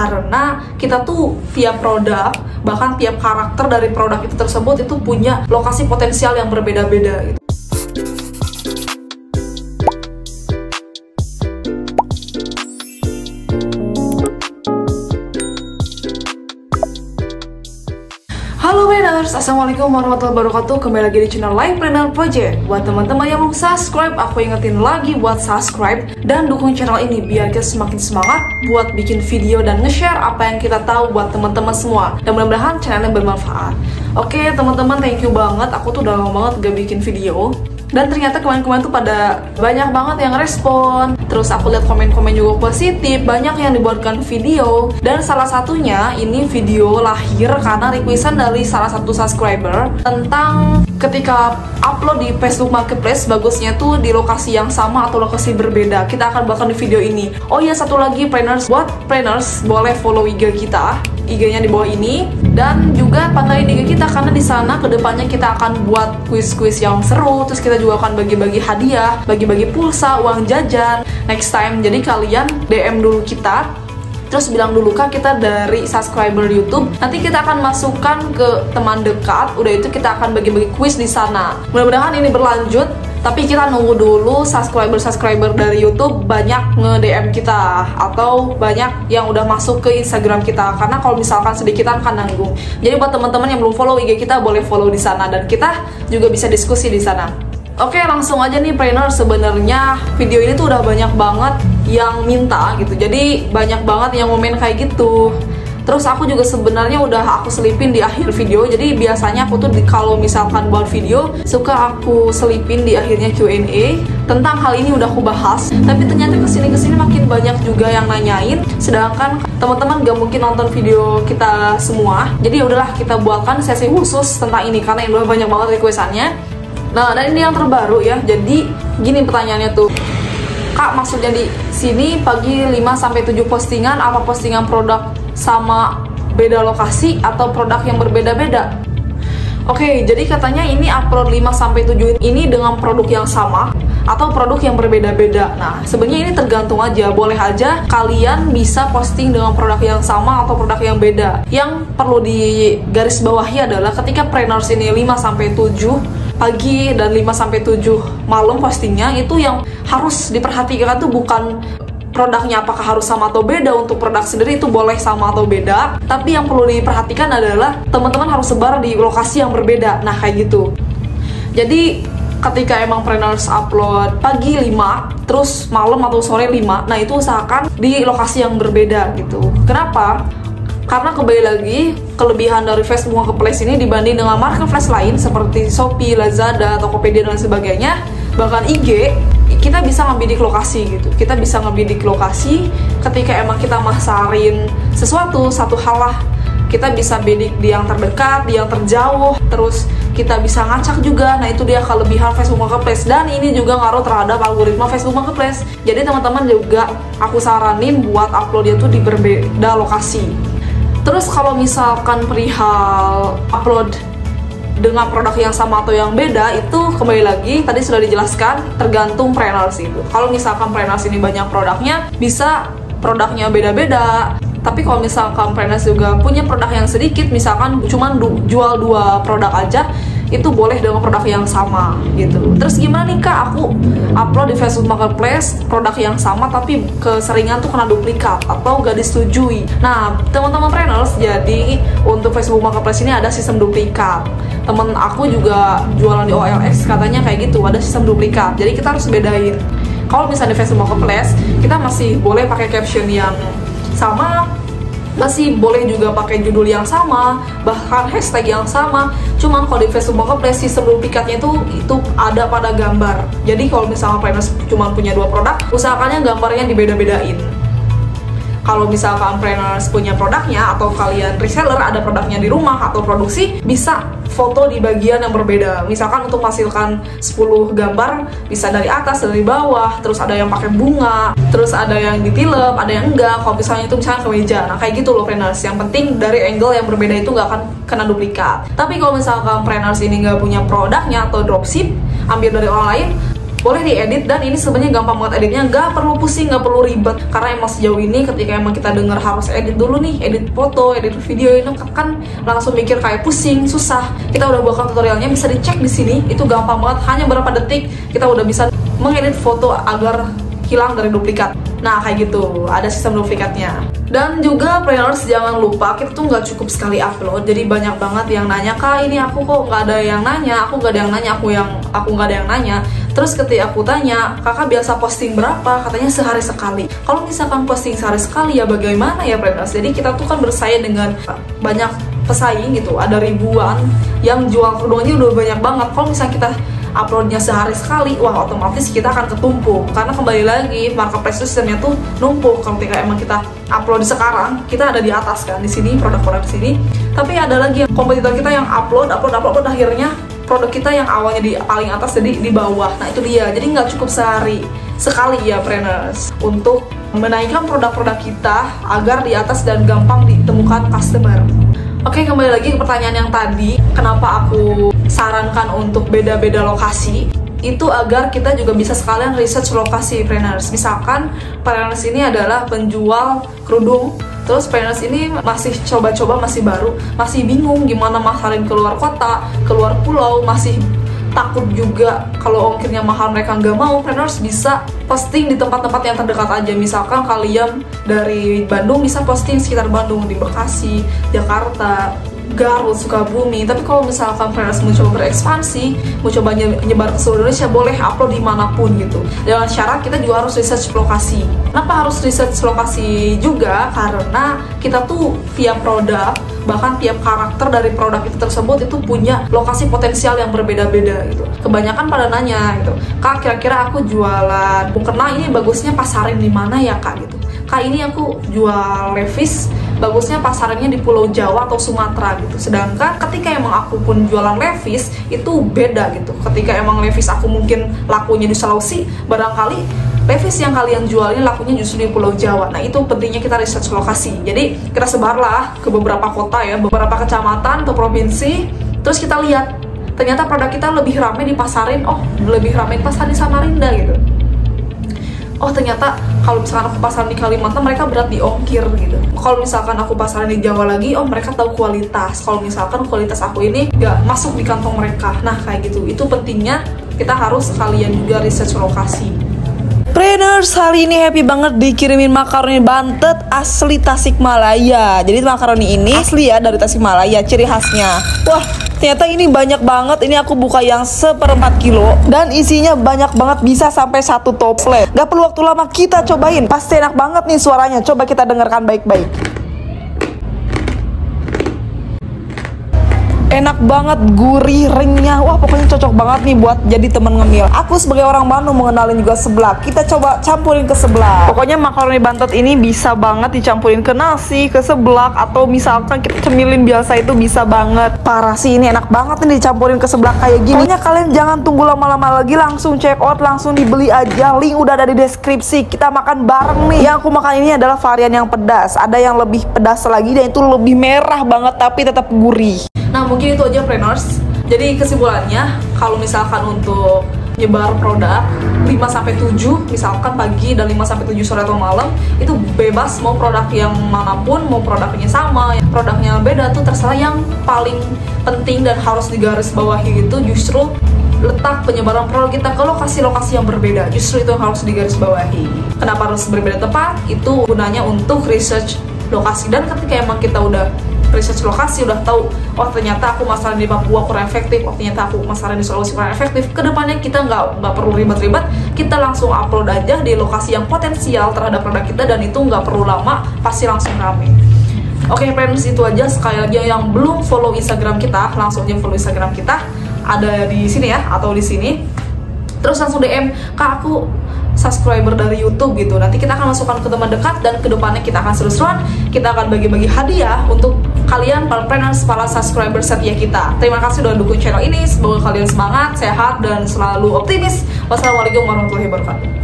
karena kita tuh tiap produk, bahkan tiap karakter dari produk itu tersebut itu punya lokasi potensial yang berbeda-beda gitu. Halo Planers, assalamualaikum warahmatullahi wabarakatuh. Kembali lagi di channel Live Planner Project. Buat teman-teman yang belum subscribe, aku ingetin lagi buat subscribe dan dukung channel ini biar kita semakin semangat buat bikin video dan nge-share apa yang kita tahu buat teman-teman semua. Dan mudah-mudahan channelnya bermanfaat. Oke teman-teman, thank you banget. Aku tuh udah lama banget gak bikin video. Dan ternyata kemarin-kemarin tuh pada banyak banget yang respon. Terus aku lihat komen-komen juga positif, banyak yang dibuatkan video. Dan salah satunya ini video lahir karena requestan dari salah satu subscriber tentang ketika upload di Facebook Marketplace bagusnya tuh di lokasi yang sama atau lokasi berbeda. Kita akan bahkan di video ini. Oh iya, satu lagi planners, buat planners boleh follow IG kita, IG-nya di bawah ini, dan juga pantengin IG kita karena di sana kedepannya kita akan buat kuis-kuis yang seru. Terus kita juga akan bagi-bagi hadiah, bagi-bagi pulsa, uang jajan next time. Jadi kalian DM dulu kita, terus bilang dulu Kak kita dari subscriber YouTube. Nanti kita akan masukkan ke teman dekat. Udah itu kita akan bagi-bagi kuis di sana. Mudah-mudahan ini berlanjut. Tapi kita nunggu dulu subscriber dari YouTube banyak nge-DM kita atau banyak yang udah masuk ke Instagram kita. Karena kalau misalkan sedikitan kan nanggung. Jadi buat teman-teman yang belum follow IG kita boleh follow di sana dan kita juga bisa diskusi di sana. Oke, langsung aja nih planner. Sebenarnya video ini tuh udah banyak banget yang minta gitu. Jadi banyak banget yang komen kayak gitu. Terus aku juga sebenarnya udah aku selipin di akhir video. Jadi biasanya aku tuh kalau misalkan buat video suka aku selipin di akhirnya Q&A tentang hal ini udah aku bahas. Tapi ternyata kesini makin banyak juga yang nanyain. Sedangkan teman-teman gak mungkin nonton video kita semua. Jadi udahlah kita buatkan sesi khusus tentang ini karena udah banyak banget requestannya. Nah, dan ini yang terbaru ya. Jadi gini pertanyaannya tuh. Kak, maksudnya di sini pagi 5-7 postingan, apa postingan produk sama beda lokasi atau produk yang berbeda-beda? Oke, jadi katanya ini upload 5-7 ini dengan produk yang sama atau produk yang berbeda-beda. Nah, sebenarnya ini tergantung aja. Boleh aja kalian bisa posting dengan produk yang sama atau produk yang beda. Yang perlu digarisbawahi adalah ketika planners ini 5-7 pagi dan 5-7 malam postingnya, itu yang harus diperhatikan tuh bukan produknya apakah harus sama atau beda. Untuk produk sendiri itu boleh sama atau beda, tapi yang perlu diperhatikan adalah teman-teman harus sebar di lokasi yang berbeda. Nah kayak gitu. Jadi ketika emang planners upload pagi 5 terus malam atau sore 5, nah itu usahakan di lokasi yang berbeda gitu. Kenapa? Karena kembali lagi, kelebihan dari Facebook Marketplace ini dibanding dengan marketplace lain seperti Shopee, Lazada, Tokopedia dan sebagainya, bahkan IG, kita bisa ngebidik lokasi gitu. Kita bisa ngebidik lokasi ketika emang kita masarin satu hal lah. Kita bisa bidik di yang terdekat, di yang terjauh, terus kita bisa ngacak juga. Nah itu dia kelebihan Facebook Marketplace, dan ini juga ngaruh terhadap algoritma Facebook Marketplace. Jadi teman-teman juga aku saranin buat uploadnya tuh di berbeda lokasi. Terus kalau misalkan perihal upload dengan produk yang sama atau yang beda, itu kembali lagi tadi sudah dijelaskan tergantung planners itu. Kalau misalkan planners ini banyak produknya, bisa produknya beda-beda. Tapi kalau misalkan planners juga punya produk yang sedikit, misalkan cuma jual 2 produk aja, itu boleh dengan produk yang sama gitu. Terus gimana nih Kak, aku upload di Facebook Marketplace produk yang sama tapi keseringan tuh kena duplikat atau gak disetujui. Nah teman-teman planners, jadi untuk Facebook Marketplace ini ada sistem duplikat. Temen aku juga jualan di OLX katanya kayak gitu, ada sistem duplikat. Jadi kita harus bedain. Kalau misalnya di Facebook Marketplace kita masih boleh pakai caption yang sama, masih boleh juga pakai judul yang sama, bahkan hashtag yang sama. Cuman kalau di Facebook Marketplace sistem duplikatnya itu ada pada gambar. Jadi kalau misalnya planners cuma punya 2 produk, usahakannya gambarnya dibeda-bedain. Kalau misalkan planners punya produknya atau kalian reseller ada produknya di rumah atau produksi, bisa foto di bagian yang berbeda. Misalkan untuk menghasilkan 10 gambar bisa dari atas, dari bawah, terus ada yang pakai bunga, terus ada yang ditilep, ada yang enggak. Kalau misalnya itu misalnya kemeja, nah kayak gitu loh planners. Yang penting dari angle yang berbeda itu nggak akan kena duplikat. Tapi kalau misalkan planners ini nggak punya produknya atau dropship, ambil dari orang lain, boleh diedit, dan ini sebenarnya gampang banget editnya, nggak perlu pusing, nggak perlu ribet. Karena emang sejauh ini ketika emang kita dengar harus edit dulu nih, edit foto, edit video, ini kan langsung mikir kayak pusing, susah. Kita udah buatkan tutorialnya, bisa dicek di sini, itu gampang banget, hanya berapa detik kita udah bisa mengedit foto agar hilang dari duplikat. Nah kayak gitu, ada sistem duplikatnya. Dan juga planners jangan lupa, kita tuh nggak cukup sekali upload. Jadi banyak banget yang nanya, kak ini aku kok nggak ada yang nanya, aku nggak ada yang nanya, aku nggak ada yang nanya. Terus ketika aku tanya, kakak biasa posting berapa? Katanya sehari sekali. Kalau misalkan posting sehari sekali ya bagaimana ya planners? Jadi kita tuh kan bersaing dengan banyak pesaing gitu, ada ribuan yang jual kerudungnya udah banyak banget. Kalau misalnya kita uploadnya sehari sekali, wah otomatis kita akan ketumpuk. Karena kembali lagi marketplace sistemnya tuh numpuk. Kalau emang kita upload sekarang, kita ada di atas kan, di sini produk-produk di sini. Tapi ada lagi yang kompetitor kita yang upload akhirnya produk kita yang awalnya di paling atas jadi di bawah. Nah itu dia. Jadi nggak cukup sehari sekali ya planners untuk menaikkan produk-produk kita agar di atas dan gampang ditemukan customer. Oke, kembali lagi ke pertanyaan yang tadi, kenapa aku sarankan untuk beda-beda lokasi, itu agar kita juga bisa sekalian research lokasi planners. Misalkan planners ini adalah penjual kerudung, terus planners ini masih coba-coba, masih baru, masih bingung gimana masarin keluar kota, keluar pulau, masih takut juga kalau ongkirnya mahal mereka nggak mau. Planners bisa posting di tempat-tempat yang terdekat aja. Misalkan kalian dari Bandung bisa posting sekitar Bandung, di Bekasi, Jakarta, Garut, Sukabumi. Tapi kalau misalkan planners mau coba berekspansi, mau coba nyebar ke seluruh Indonesia, boleh upload dimanapun gitu. Dengan syarat kita juga harus research lokasi. Kenapa harus research lokasi juga? Karena kita tuh via produk, bahkan tiap karakter dari produk itu tersebut itu punya lokasi potensial yang berbeda-beda gitu. Kebanyakan pada nanya gitu, kak kira-kira aku jualan mukena ini bagusnya pasarin di mana ya kak gitu. Kak ini aku jual levis, bagusnya pasarannya di Pulau Jawa atau Sumatera gitu. Sedangkan ketika emang aku pun jualan levis itu beda gitu. Ketika emang levis aku mungkin lakunya di Sulawesi, barangkali levis yang kalian jual ini lakunya justru di Pulau Jawa. Nah itu pentingnya kita research lokasi. Jadi kita sebarlah ke beberapa kota ya, beberapa kecamatan atau provinsi. Terus kita lihat, ternyata produk kita lebih ramai dipasarin, lebih ramai dipasarin di Samarinda gitu. Oh ternyata kalau misalkan aku pasarin di Kalimantan mereka berat di ongkir gitu. Kalau misalkan aku pasarin di Jawa lagi, mereka tahu kualitas. Kalau misalkan kualitas aku ini gak masuk di kantong mereka. Nah kayak gitu, itu pentingnya kita harus sekalian juga research lokasi. Planners, hari ini happy banget dikirimin makaroni bantet asli Tasikmalaya. Jadi makaroni ini asli ya dari Tasikmalaya, ciri khasnya. Wah, ternyata ini banyak banget. Ini aku buka yang 1/4 kilo dan isinya banyak banget, bisa sampai 1 toples. Gak perlu waktu lama, kita cobain. Pasti enak banget nih suaranya. Coba kita dengarkan baik-baik. Enak banget, gurih, renyah. Wah pokoknya cocok banget nih buat jadi temen ngemil. Aku sebagai orang Bandung mengenalin juga seblak. Kita coba campurin ke seblak. Pokoknya makaroni bantet ini bisa banget dicampurin ke nasi, ke seblak, atau misalkan kita cemilin biasa itu bisa banget. Parah sih, ini enak banget nih dicampurin ke seblak kayak gini. Pokoknya kalian jangan tunggu lama-lama lagi, langsung check out, langsung dibeli aja. Link udah ada di deskripsi. Kita makan bareng nih. Yang aku makan ini adalah varian yang pedas. Ada yang lebih pedas lagi dan itu lebih merah banget tapi tetap gurih. Nah mungkin itu aja planners. Jadi kesimpulannya, kalau misalkan untuk nyebar produk 5-7 misalkan pagi dan 5-7 sore atau malam, itu bebas mau produk yang manapun, mau produknya sama, produknya beda, tuh terserah. Yang paling penting dan harus digarisbawahi itu justru letak penyebaran produk kita ke lokasi-lokasi yang berbeda. Justru itu yang harus digarisbawahi. Kenapa harus berbeda tempat? Itu gunanya untuk research lokasi. Dan ketika emang kita udah research lokasi, udah tahu, oh ternyata aku masarin di Papua kurang efektif, oh ternyata aku masarin di Sulawesi kurang efektif, kedepannya kita nggak perlu ribet-ribet, kita langsung upload aja di lokasi yang potensial terhadap produk kita, dan itu nggak perlu lama, pasti langsung rame. Oke friends, itu aja. Sekali lagi yang belum follow Instagram kita, langsung aja follow Instagram kita, ada di sini ya, atau di sini. Terus langsung DM, kak aku subscriber dari YouTube gitu. Nanti kita akan masukkan ke teman dekat, dan kedepannya kita akan seru-seruan, kita akan bagi-bagi hadiah untuk kalian para planners, para subscriber setia kita. Terima kasih sudah dukung channel ini. Semoga kalian semangat, sehat, dan selalu optimis. Wassalamualaikum warahmatullahi wabarakatuh.